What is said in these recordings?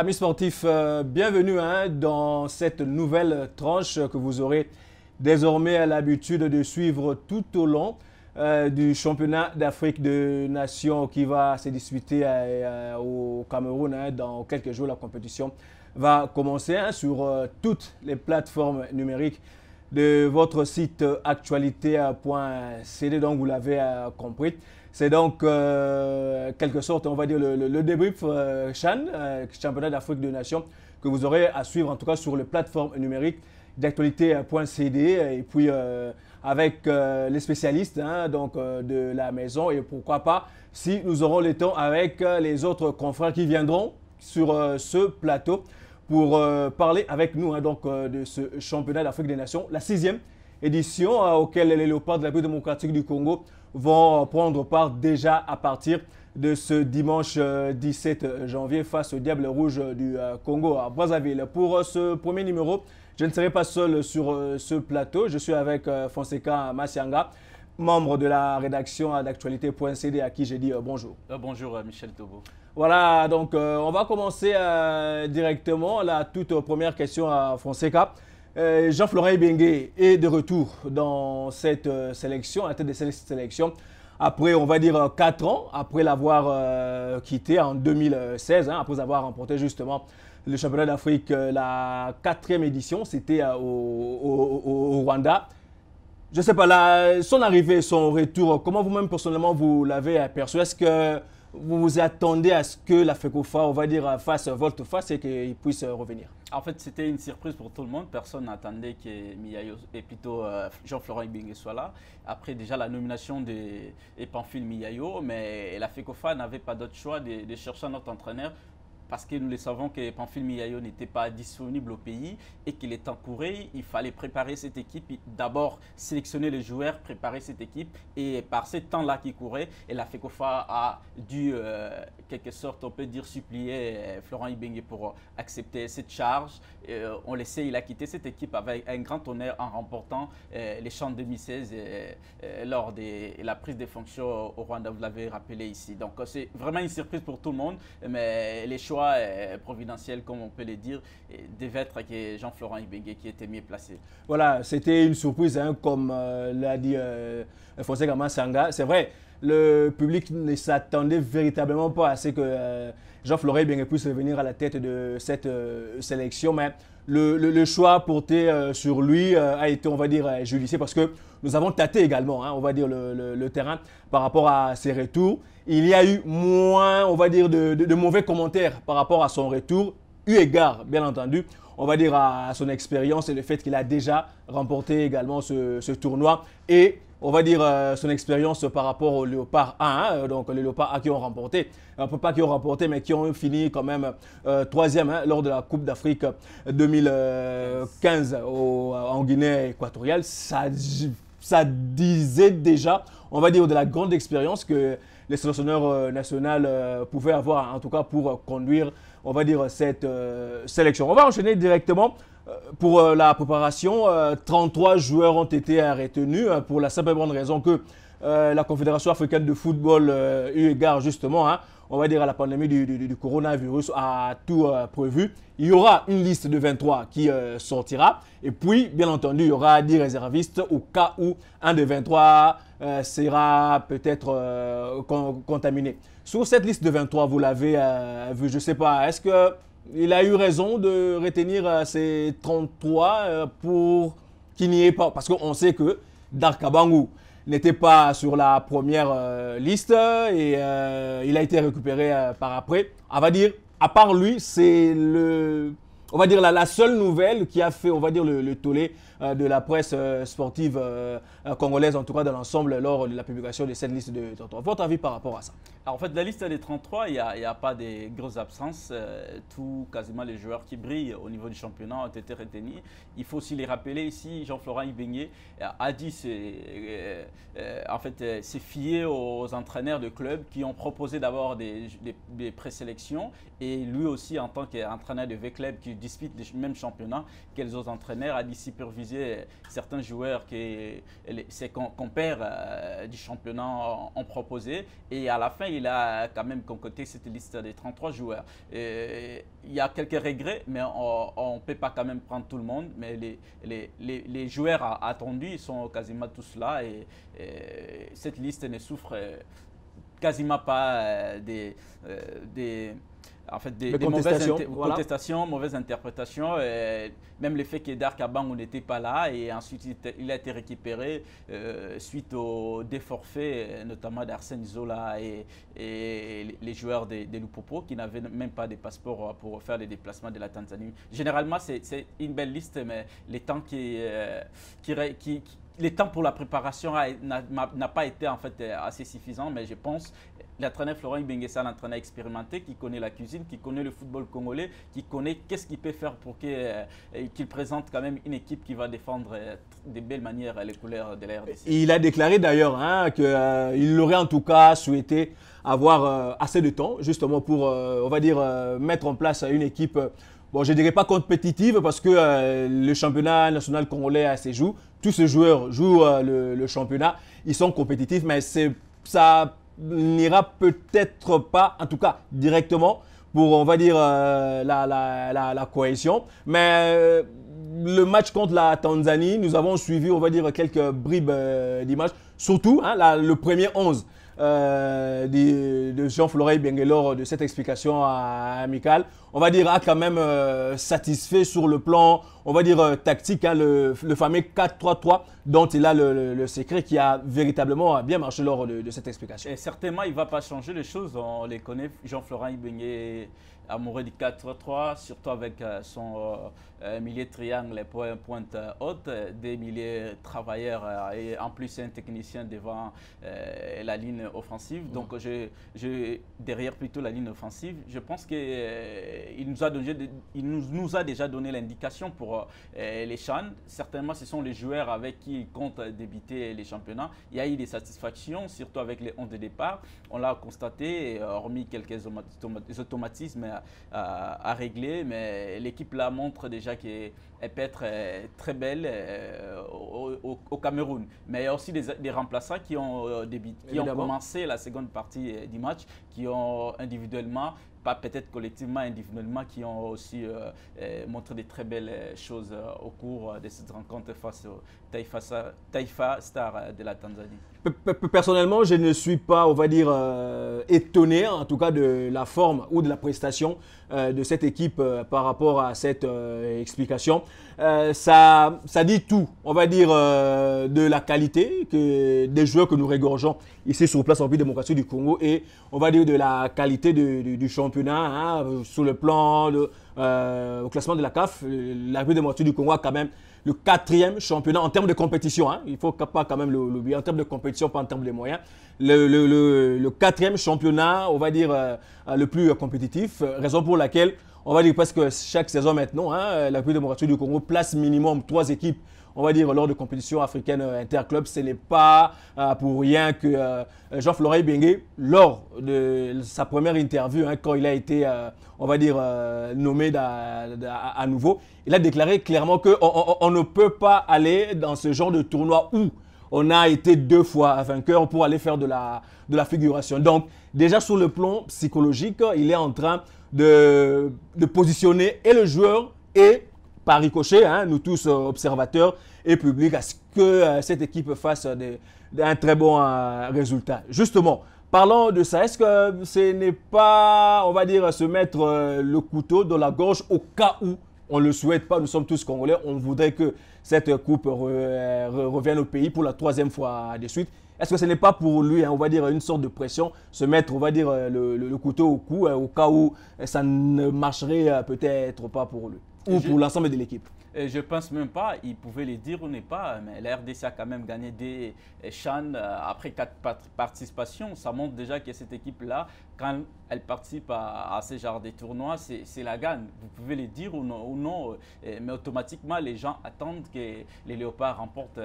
Amis sportifs, bienvenue dans cette nouvelle tranche que vous aurez désormais l'habitude de suivre tout au long du championnat d'Afrique de Nations qui va se disputer au Cameroun. Dans quelques jours, la compétition va commencer sur toutes les plateformes numériques de votre site actualité.cd. Donc, vous l'avez compris. C'est donc, quelque sorte, on va dire, le débrief CHAN, championnat d'Afrique de Nations, que vous aurez à suivre, en tout cas, sur les plateformes numériques d'actualité.cd. Et puis, avec les spécialistes de la maison. Et pourquoi pas, si nous aurons le temps, avec les autres confrères qui viendront sur ce plateau pour parler avec nous de ce championnat d'Afrique des Nations, la 6e édition auquel les Léopards de la République démocratique du Congo vont prendre part déjà à partir de ce dimanche 17 janvier face au Diable Rouge du Congo à Brazzaville. Pour ce premier numéro, je ne serai pas seul sur ce plateau. Je suis avec Fonseca Massianga, membre de la rédaction d'actualité.cd à qui j'ai dit bonjour. Bonjour Michel Tobo. Voilà, donc on va commencer directement la toute première question à Fonseca. Jean-Florent Ibenge est de retour dans cette sélection, à la tête de cette sélection, après, on va dire, 4 ans, après l'avoir quitté en 2016, après avoir remporté justement le championnat d'Afrique, la 4e édition, c'était au Rwanda. Je ne sais pas, son arrivée, son retour, comment vous-même personnellement vous l'avez aperçu? Est-ce que vous vous attendez à ce que la FECOFA, on va dire, fasse volte-face et qu'il puisse revenir? En fait, c'était une surprise pour tout le monde. Personne n'attendait que Miayo et plutôt Jean-Florent Ibenge soit là. Après déjà la nomination de Pamphile Miayo, mais la FECOFA n'avait pas d'autre choix de chercher un autre entraîneur, parce que nous le savons que Pamphile Miayo n'était pas disponible au pays et qu'il est encouré. Il fallait préparer cette équipe, d'abord sélectionner les joueurs, préparer cette équipe. Et par ce temps-là qui courait, et la FECOFA a dû, quelque sorte, on peut dire, supplier Florent Ibenge pour accepter cette charge. On le sait, il a quitté cette équipe avec un grand honneur en remportant les CHAN 2016 lors de la prise de fonctions au Rwanda, vous l'avez rappelé ici. Donc c'est vraiment une surprise pour tout le monde, mais les choix providentiel, comme on peut le dire, devait être que Jean-Florent Ibenge qui était mieux placé. Voilà, c'était une surprise, comme l'a dit Fonseca Massianga. C'est vrai, le public ne s'attendait véritablement pas à ce que Jean-Florent Ibenge puisse revenir à la tête de cette sélection, mais le choix porté sur lui a été, on va dire, judicieux parce que nous avons tâté également, on va dire, le terrain par rapport à ses retours. Il y a eu moins, on va dire, de mauvais commentaires par rapport à son retour, eu égard, bien entendu, on va dire, à son expérience et le fait qu'il a déjà remporté également ce tournoi et, on va dire, son expérience par rapport au Léopard 1, donc les Léopards A qui ont remporté, pas qui ont remporté, mais qui ont fini quand même 3e lors de la Coupe d'Afrique 2015 en Guinée équatoriale. Ça disait déjà, on va dire, de la grande expérience que les sélectionneurs nationaux pouvaient avoir, en tout cas pour conduire, on va dire, cette sélection. On va enchaîner directement pour la préparation. 33 joueurs ont été retenus pour la simple et bonne raison que la Confédération africaine de football, eu égard justement, on va dire, à la pandémie du coronavirus, a tout prévu. Il y aura une liste de 23 qui sortira. Et puis, bien entendu, il y aura 10 réservistes au cas où un de 23 sera peut-être contaminé. Sur cette liste de 23, vous l'avez vu, je ne sais pas, est-ce qu'il a eu raison de retenir ces 33 pour qu'il n'y ait pas? Parce qu'on sait que Darkabangou n'était pas sur la première liste et il a été récupéré par après. On va dire, à part lui, c'est on va dire la seule nouvelle qui a fait, on va dire, le tollé de la presse sportive congolaise, en tout cas dans l'ensemble, lors de la publication de cette liste de 33. Votre avis par rapport à ça? Alors, en fait, la liste des 33, il n'y a pas de grosses absences. Quasiment les joueurs qui brillent au niveau du championnat ont été retenus. Il faut aussi les rappeler ici, Jean-Florent Ibenge a dit s'est fié aux entraîneurs de clubs qui ont proposé d'abord des présélections. Et lui aussi, en tant qu'entraîneur de V-Club qui dispute le même championnat que les autres entraîneurs, a dit superviser certains joueurs que ses compères du championnat ont proposé. Et à la fin, il a quand même concocté cette liste des 33 joueurs. Il y a quelques regrets, mais on ne peut pas quand même prendre tout le monde. Mais les joueurs attendus, ils sont quasiment tous là. Et cette liste ne souffre quasiment pas en fait, des mauvaises contestations, mauvaises interprétations. Même le fait qu'Edar Kabang n'était pas là et ensuite il a été récupéré suite aux déforfaits, notamment d'Arsène Zola et les joueurs de Lupopo qui n'avaient même pas de passeport pour faire les déplacements de la Tanzanie. Généralement, c'est une belle liste, mais les temps les temps pour la préparation n'a pas été en fait assez suffisant, mais je pense l'entraîneur Florent Ibenge, c'est un entraîneur expérimenté qui connaît la cuisine, qui connaît le football congolais, qui connaît qu'est-ce qu'il peut faire pour qu'il présente quand même une équipe qui va défendre de belle manière les couleurs de la RDC. Il a déclaré d'ailleurs qu'il aurait en tout cas souhaité avoir assez de temps justement pour, on va dire, mettre en place une équipe. Bon, je ne dirais pas compétitive parce que le championnat national congolais a ses joues. Tous ces joueurs jouent le championnat. Ils sont compétitifs, mais ça n'ira peut-être pas, en tout cas directement, pour, on va dire, la cohésion. Mais le match contre la Tanzanie, nous avons suivi, on va dire, quelques bribes d'images. Surtout, le premier 11 de Jean-Florent Ibenge lors de cette explication amicale, on va dire, a quand même satisfait sur le plan, on va dire, tactique, le fameux 4-3-3 dont il a le secret qui a véritablement bien marché lors de cette explication. Et certainement, il ne va pas changer les choses. On les connaît, Jean-Florent Ibenge, amoureux du 4-3-3, surtout avec son milieu triangle et pointe haute, des milieux travailleurs et en plus un technicien devant la ligne offensive. Donc derrière plutôt la ligne offensive, je pense qu'il nous a déjà donné l'indication pour les CHAN. Certainement, ce sont les joueurs avec qui il compte débuter les championnats. Il y a eu des satisfactions, surtout avec les 11 de départ. On l'a constaté, hormis quelques automatismes à régler, mais l'équipe là montre déjà qu'elle peut être très belle au Cameroun. Mais il y a aussi des remplaçants qui ont commencé la seconde partie du match, qui ont individuellement, pas peut-être collectivement, individuellement, qui ont aussi montré de très belles choses au cours de cette rencontre face au Taifa Star de la Tanzanie. Personnellement, je ne suis pas, on va dire, étonné en tout cas de la forme ou de la prestation de cette équipe par rapport à cette explication. Ça dit tout, on va dire, de la qualité des joueurs que nous regorgeons ici sur place en République démocratique du Congo et on va dire de la qualité du championnat sur le plan au classement de la CAF. La République démocratique du Congo a quand même le 4e championnat en termes de compétition. Il ne faut pas quand même l'oublier, en termes de compétition, pas en termes de moyens. Le 4e championnat, on va dire, le plus compétitif, raison pour laquelle on va dire presque chaque saison maintenant, la République démocratique du Congo place minimum 3 équipes, on va dire, lors de compétitions africaines interclubs. Ce n'est pas pour rien que Jean-Florent Ibenge, lors de sa première interview, quand il a été, on va dire, nommé à nouveau, il a déclaré clairement qu'on ne peut pas aller dans ce genre de tournoi où on a été 2 fois vainqueur pour aller faire de la figuration. Donc, déjà sur le plan psychologique, il est en train de positionner et le joueur et par ricochet, nous tous observateurs et publics, à ce que cette équipe fasse un très bon résultat. Justement, parlons de ça. Est-ce que ce n'est pas, on va dire, se mettre le couteau dans la gorge au cas où on ne le souhaite pas, nous sommes tous Congolais, on voudrait que cette coupe revienne au pays pour la 3e fois de suite. Est-ce que ce n'est pas pour lui, on va dire, une sorte de pression, se mettre, on va dire, le couteau au cou, au cas où ça ne marcherait peut-être pas pour lui ou pour l'ensemble de l'équipe? Je ne pense même pas, il pouvait le dire ou ne pas, mais la RDC a quand même gagné des CHAN après 4 participations. Ça montre déjà que cette équipe-là, quand elle participe à ce genre de tournois, c'est la gagne. Vous pouvez le dire ou non, mais automatiquement, les gens attendent que les Léopards remportent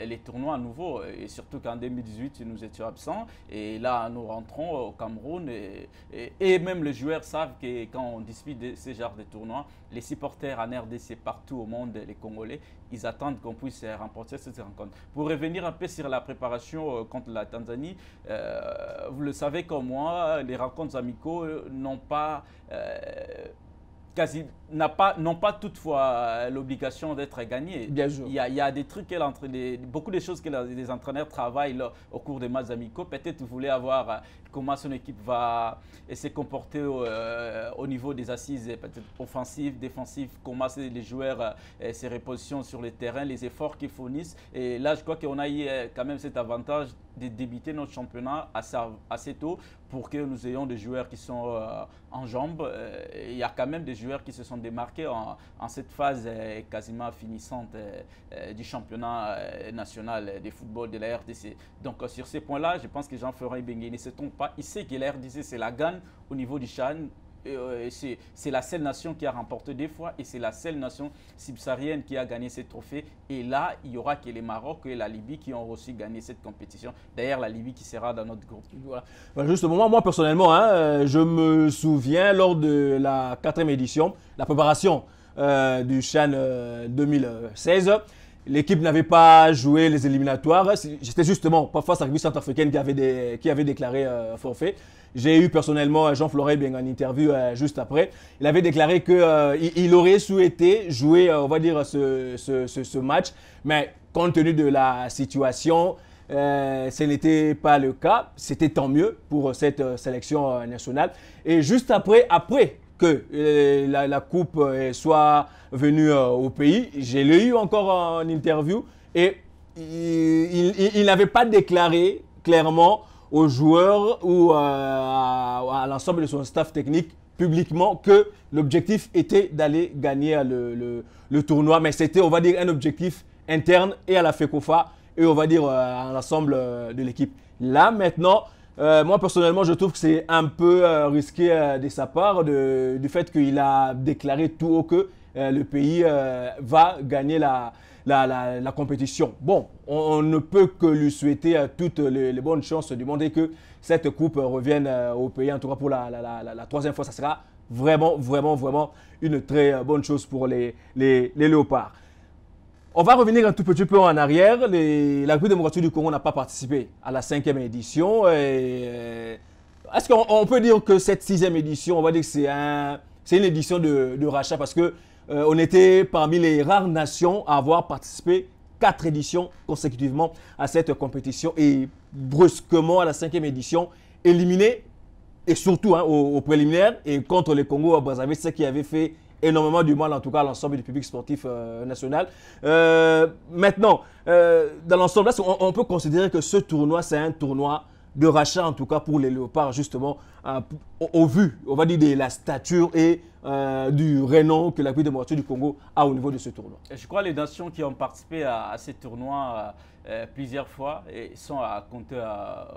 les tournois à nouveau. Et surtout qu'en 2018, nous étions absents. Et là, nous rentrons au Cameroun. Et même les joueurs savent que quand on dispute ce genre de tournois, les supporters supporters en RDC partout au monde, les Congolais, ils attendent qu'on puisse remporter cette rencontre. Pour revenir un peu sur la préparation contre la Tanzanie, vous le savez comme moi, les rencontres amicaux n'ont pas n'ont pas toutefois l'obligation d'être gagnées. Bien sûr. Il y a des trucs, beaucoup de choses que les entraîneurs travaillent là, au cours des matchs amicaux. Peut-être vous voulez avoir comment son équipe va se comporter au niveau des assises, peut-être offensives, défensives, comment les joueurs se repositionnent sur le terrain, les efforts qu'ils fournissent. Et là, je crois qu'on a eu quand même cet avantage de débuter notre championnat assez tôt pour que nous ayons des joueurs qui sont en jambes. Il y a quand même des joueurs qui se sont démarqués en cette phase quasiment finissante du championnat national de football de la RDC. Donc sur ces points-là, je pense que Jean-Florent Ibenge ne se trompe pas. Il sait que la RDC, c'est la gagne au niveau du CHAN. C'est la seule nation qui a remporté 2 fois et c'est la seule nation subsaharienne qui a gagné ce trophée. Et là, il n'y aura que les Maroc et la Libye qui ont aussi gagné cette compétition. D'ailleurs, la Libye qui sera dans notre groupe. Voilà. Justement, moi personnellement, je me souviens lors de la 4e édition, la préparation du CHAN 2016. L'équipe n'avait pas joué les éliminatoires. J'étais justement face à la République centrafricaine qui avait déclaré forfait. J'ai eu personnellement Jean-Florent Ibenge en interview juste après. Il avait déclaré qu'il aurait souhaité jouer, on va dire, ce match. Mais compte tenu de la situation, ce n'était pas le cas. C'était tant mieux pour cette sélection nationale. Et juste après que la coupe soit venue au pays, je l'ai eu encore en interview et il n'avait pas déclaré clairement aux joueurs ou à l'ensemble de son staff technique publiquement que l'objectif était d'aller gagner le tournoi. Mais c'était, on va dire, un objectif interne et à la FECOFA et on va dire à l'ensemble de l'équipe. Là, maintenant, moi personnellement, je trouve que c'est un peu risqué de sa part du fait qu'il a déclaré tout haut que le pays va gagner la compétition. Bon, on ne peut que lui souhaiter toutes les bonnes chances du monde et que cette coupe revienne au pays, en tout cas pour la 3e fois. Ça sera vraiment une très bonne chose pour les Léopards. On va revenir un tout petit peu en arrière. La République démocratique du Congo n'a pas participé à la 5e édition. Est-ce qu'on peut dire que cette 6e édition, on va dire que c'est une édition de rachat parce que on était parmi les rares nations à avoir participé 4 éditions consécutivement à cette compétition et brusquement à la 5e édition, éliminé et surtout au préliminaire et contre le Congo Brazzaville, ce qui avait fait énormément du mal, en tout cas à l'ensemble du public sportif national. Maintenant, dans l'ensemble, on peut considérer que ce tournoi, c'est un tournoi de rachat, en tout cas pour les Léopards, justement, au vu, on va dire, de la stature et du renom que la République démocratique du Congo a au niveau de ce tournoi. Je crois que les nations qui ont participé à ces tournois plusieurs fois et sont à compter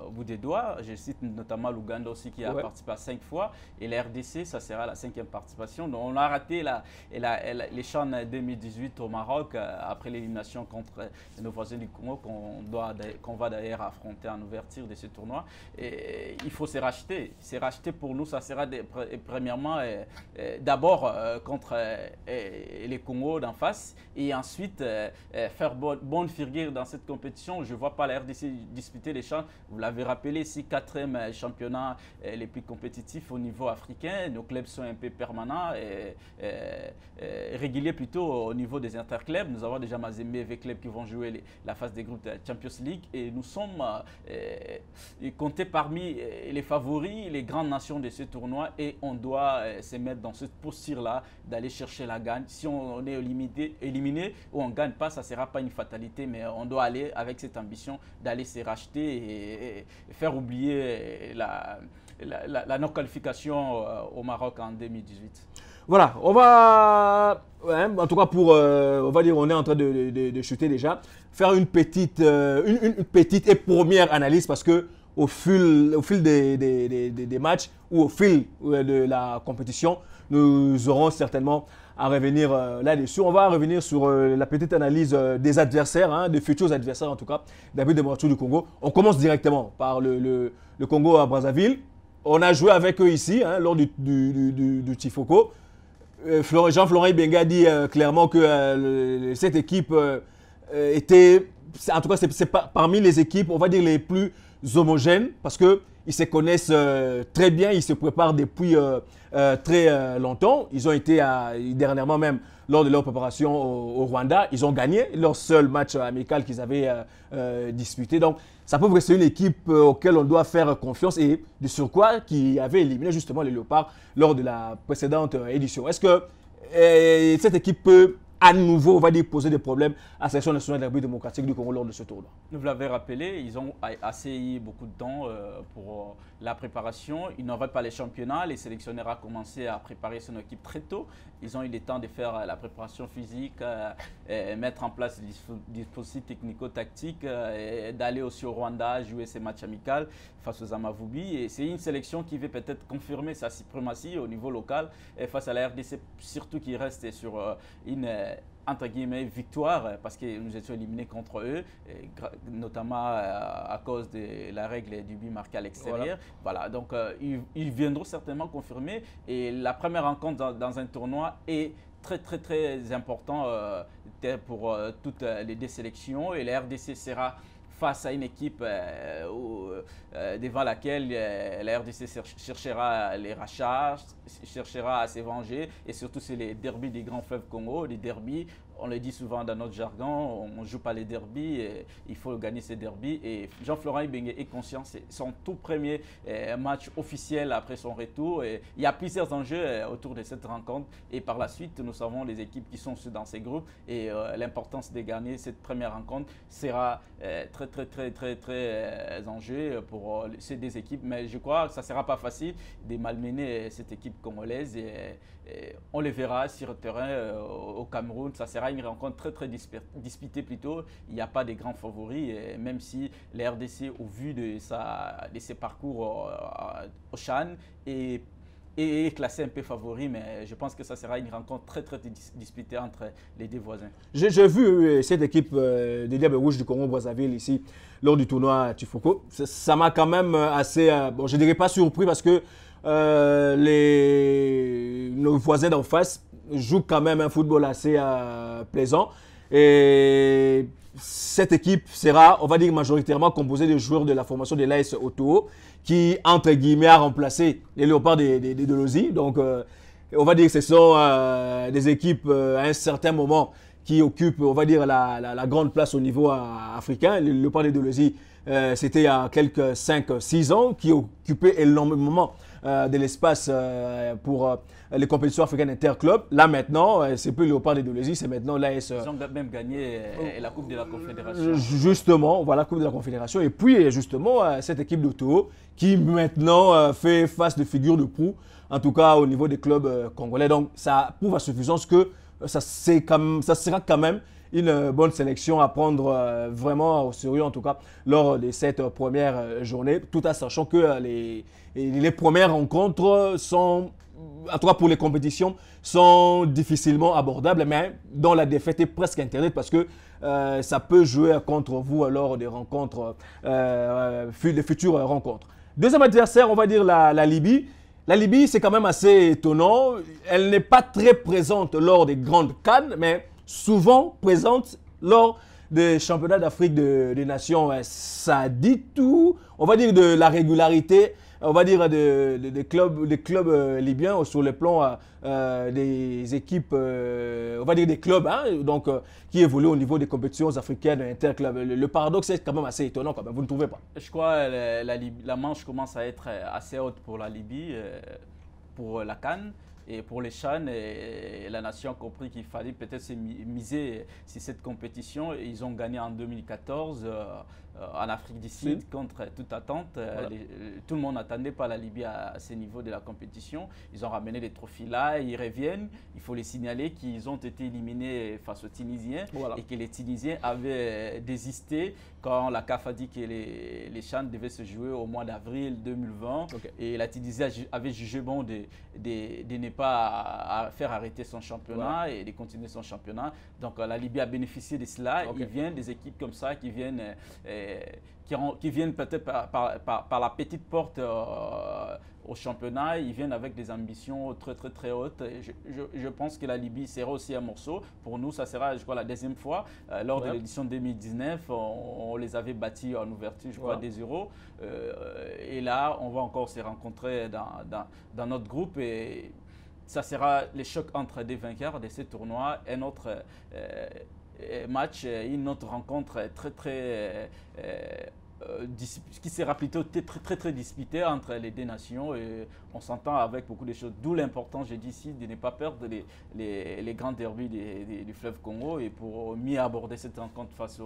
au bout des doigts. Je cite notamment l'Ouganda aussi qui a participé à 5 fois et la RDC, ça sera la 5e participation. Donc on a raté les CHAN 2018 au Maroc après l'élimination contre nos voisins du Congo qu'on va d'ailleurs affronter en ouverture de ce tournoi. Et il faut se racheter. Se racheter pour nous, ça sera premièrement d'abord contre les Congos d'en face et ensuite faire bonne figure dans cette compétition. Je ne vois pas la RDC disputer les CHAN. Vous l'avez rappelé, c'est 4e championnat les plus compétitifs au niveau africain. Nos clubs sont un peu permanents et réguliers plutôt au niveau des interclubs. Nous avons déjà Mazembe avec clubs qui vont jouer la phase des groupes de Champions League et nous sommes comptés parmi les favoris, les grandes nations de ce tournoi et on doit se mettre dans cette posture-là d'aller chercher la gagne. Si on est éliminé ou on ne gagne pas, ça ne sera pas une fatalité, mais on doit aller avec cette ambition d'aller se racheter et faire oublier la non-qualification au Maroc en 2018. Voilà, on va, en tout cas pour, on va dire, on est en train de chuter déjà, faire une petite et première analyse parce que au fil des matchs ou au fil de la compétition, nous aurons certainement à revenir là-dessus. On va revenir sur la petite analyse des adversaires, des futurs adversaires en tout cas, de la République démocratique du Congo. On commence directement par le Congo à Brazzaville. On a joué avec eux ici lors du Tifoko. Jean-Florent Ibenge dit clairement que cette équipe était, en tout cas, c'est parmi les équipes, on va dire, les plus homogènes parce qu'ils se connaissent très bien, ils se préparent depuis très longtemps. Ils ont été dernièrement même lors de leur préparation au Rwanda, ils ont gagné leur seul match amical qu'ils avaient disputé. Donc, ça peut rester une équipe auquel on doit faire confiance et de surcroît qui avait éliminé justement les Léopards lors de la précédente édition. Est-ce que cette équipe peut à nouveau, on va dire, poser des problèmes à la sélection nationale de la République démocratique du Congo lors de ce tournoi? Vous l'avez rappelé, ils ont assez eu beaucoup de temps pour la préparation. Ils n'auraient pas les championnats. Les sélectionneurs ont commencé à préparer son équipe très tôt. Ils ont eu le temps de faire la préparation physique, mettre en place des dispositifs technico-tactiques, d'aller aussi au Rwanda, jouer ses matchs amicaux face aux Amavubi. Et c'est une sélection qui veut peut-être confirmer sa suprématie au niveau local et face à la RDC, surtout qui reste sur une entre guillemets victoire parce que nous étions éliminés contre eux, notamment à cause de la règle du but marqué à l'extérieur. Voilà, donc ils viendront certainement confirmer et la première rencontre dans un tournoi est très important pour toutes les deux sélections et la RDC sera face à une équipe devant laquelle la RDC cherchera les rachats, cherchera à se venger et surtout c'est les derbys des grands fleuves Congo, des derbys. On le dit souvent dans notre jargon, on ne joue pas les derbys, il faut gagner ces derbys. Et Jean-Florent Ibenge est conscient, c'est son tout premier match officiel après son retour. Et il y a plusieurs enjeux autour de cette rencontre. Et par la suite, nous savons les équipes qui sont dans ces groupes. Et l'importance de gagner cette première rencontre sera très enjeu pour ces deux équipes. Mais je crois que ça ne sera pas facile de malmener cette équipe congolaise. Et on le verra sur le terrain au Cameroun. Ça sera une rencontre très disputée plutôt. Il n'y a pas de grands favoris, même si la RDC, au vu de ses parcours au CHAN, est classé un peu favori, mais je pense que ça sera une rencontre très disputée entre les deux voisins. J'ai vu cette équipe des Diables Rouges du Congo-Brazzaville ici lors du tournoi Tifoko. Ça m'a quand même assez, bon, je ne dirais pas surpris parce que nos voisins d'en face jouent quand même un football assez plaisant. Et cette équipe sera, on va dire, majoritairement composée de joueurs de la formation de l'AS Otoo qui, entre guillemets, a remplacé les Léopards de Lozi. Donc, on va dire que ce sont des équipes à un certain moment qui occupent, on va dire, la grande place au niveau africain. Les Léopards de Lozi, c'était il y a quelques 5-6 ans, qui occupaient énormément de l'espace pour les compétitions africaines interclubs. Là maintenant, c'est plus Léopard de Dolezi, c'est maintenant l'AS. Ils ont même gagné la Coupe de la Confédération. Justement, voilà, Coupe de la Confédération. Et puis justement, cette équipe d'Otoo qui maintenant fait face de figure de proue, en tout cas au niveau des clubs congolais. Donc ça prouve à suffisance que ça sera quand même une bonne sélection à prendre vraiment au sérieux, en tout cas, lors de cette première journée, tout en sachant que les premières rencontres sont, en tout cas pour les compétitions, sont difficilement abordables, mais dont la défaite est presque interdite parce que ça peut jouer contre vous lors des rencontres, des futures rencontres. Deuxième adversaire, on va dire la Libye. La Libye, c'est quand même assez étonnant. Elle n'est pas très présente lors des grandes CAN, mais souvent présente lors des championnats d'Afrique des Nations. Ça dit tout, on va dire, de la régularité, on va dire des clubs libyens sur le plan des équipes, on va dire des clubs donc, qui évoluent au niveau des compétitions africaines interclubs. Le paradoxe est quand même assez étonnant, quand même, vous ne trouvez pas? Je crois que la manche commence à être assez haute pour la Libye, pour la CAN. Et pour les CHAN, la nation a compris qu'il fallait peut-être se miser sur cette compétition. Ils ont gagné en 2014 en Afrique du Sud contre toute attente. Voilà. Tout le monde n'attendait pas la Libye à ce niveau de la compétition. Ils ont ramené les trophées là, ils reviennent. Il faut les signaler qu'ils ont été éliminés face aux Tunisiens et que les Tunisiens avaient désisté quand la CAF a dit que les CHAN devaient se jouer au mois d'avril 2020. Et la Tunisie avait jugé bon de ne pas faire arrêter son championnat et de continuer son championnat. Donc la Libye a bénéficié de cela. Il vient des équipes comme ça qui viennent qui viennent peut-être par la petite porte au championnat, ils viennent avec des ambitions très hautes. Je pense que la Libye sera aussi un morceau. Pour nous, ça sera, je crois, la deuxième fois. Lors de l'édition 2019, on les avait battus en ouverture, je crois, 2-0. Et là, on va encore se rencontrer dans notre groupe. Et ça sera le choc entre des vainqueurs de ces tournois et notre match, une autre rencontre qui sera plutôt très disputée entre les deux nations, et on s'entend avec beaucoup de choses. D'où l'importance, je dis ici, de ne pas perdre les grands derbys du fleuve Congo et pour mieux aborder cette rencontre face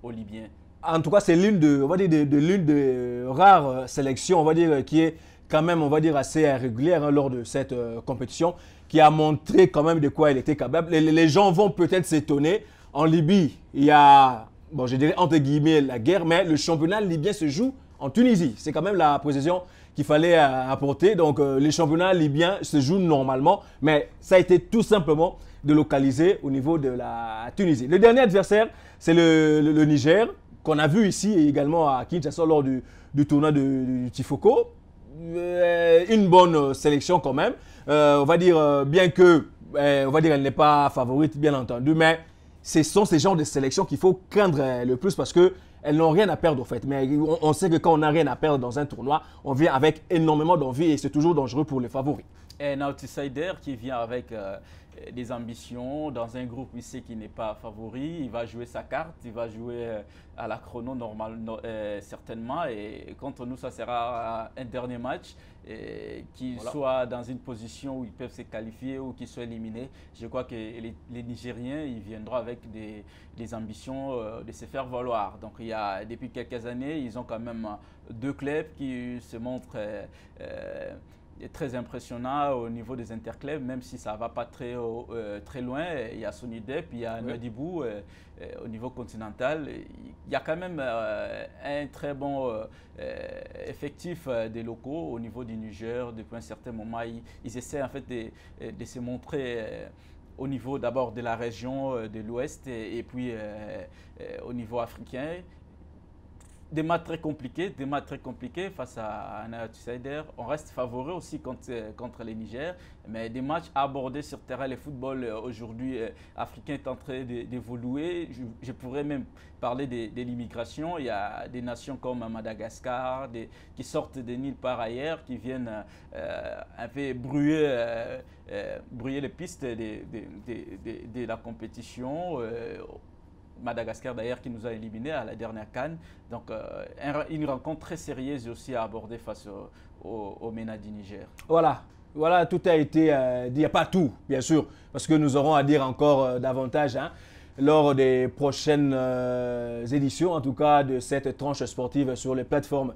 aux Libyens. En tout cas, c'est l'une de rares sélections, on va dire, qui est quand même, on va dire, assez régulière lors de cette compétition, qui a montré quand même de quoi elle était capable. Les gens vont peut-être s'étonner. En Libye, il y a, bon, je dirais entre guillemets, la guerre, mais le championnat libyen se joue en Tunisie. C'est quand même la précision qu'il fallait apporter. Donc, les championnats libyens se jouent normalement, mais ça a été tout simplement délocalisé au niveau de la Tunisie. Le dernier adversaire, c'est le Niger, qu'on a vu ici également à Kinshasa lors du tournoi du Tifoko. Une bonne sélection quand même. On va dire, bien que, on va dire, elle n'est pas favorite, bien entendu, mais ce sont ces genres de sélections qu'il faut craindre le plus parce qu'elles n'ont rien à perdre au fait. Mais on sait que quand on n'a rien à perdre dans un tournoi, on vient avec énormément d'envie et c'est toujours dangereux pour les favoris. Un outsider qui vient avec des ambitions dans un groupe, il sait qu'il n'est pas favori, il va jouer sa carte, il va jouer à la chrono certainement, et contre nous ça sera un dernier match, qu'ils soient dans une position où ils peuvent se qualifier ou qu'ils soient éliminés. Je crois que les Nigériens, ils viendront avec des ambitions de se faire valoir. Donc depuis quelques années, ils ont quand même deux clubs qui se montrent très impressionnant au niveau des interclubs, même si ça ne va pas très loin. Il y a Sonidep, il y a Nadibou au niveau continental. Il y a quand même un très bon effectif des locaux au niveau du Niger. Depuis un certain moment, ils essaient en fait de se montrer au niveau d'abord de la région de l'Ouest et puis au niveau africain. Des matchs très compliqués face à un outsider. On reste favori aussi contre les Niger, mais des matchs à aborder sur terrain. Le football aujourd'hui africain est en train d'évoluer. Je pourrais même parler de l'immigration. Il y a des nations comme Madagascar qui sortent de nulle part ailleurs, qui viennent un peu brouiller les pistes de la compétition. Madagascar d'ailleurs qui nous a éliminés à la dernière CAN. Donc une rencontre très sérieuse aussi à aborder face au MENA du Niger. Voilà, tout a été dit. Il n'y a pas tout, bien sûr, parce que nous aurons à dire encore davantage lors des prochaines éditions, en tout cas de cette tranche sportive sur les plateformes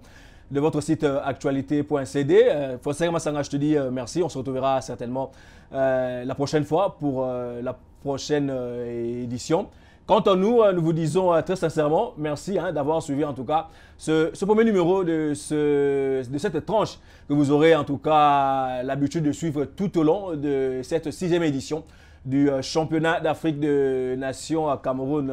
de votre site actualité.cd. Fossé Massanga, je te dis merci. On se retrouvera certainement la prochaine fois pour la prochaine édition. Quant à nous, nous vous disons très sincèrement merci d'avoir suivi en tout cas ce premier numéro de cette tranche que vous aurez en tout cas l'habitude de suivre tout au long de cette 6e édition du championnat d'Afrique de Nations à Cameroun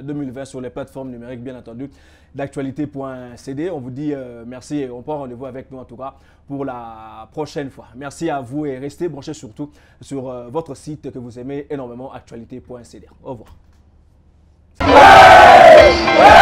2020 sur les plateformes numériques bien entendu d'actualité.cd. On vous dit merci et on prend rendez-vous avec nous en tout cas pour la prochaine fois. Merci à vous et restez branchés surtout sur votre site que vous aimez énormément actualité.cd. Au revoir. Hey!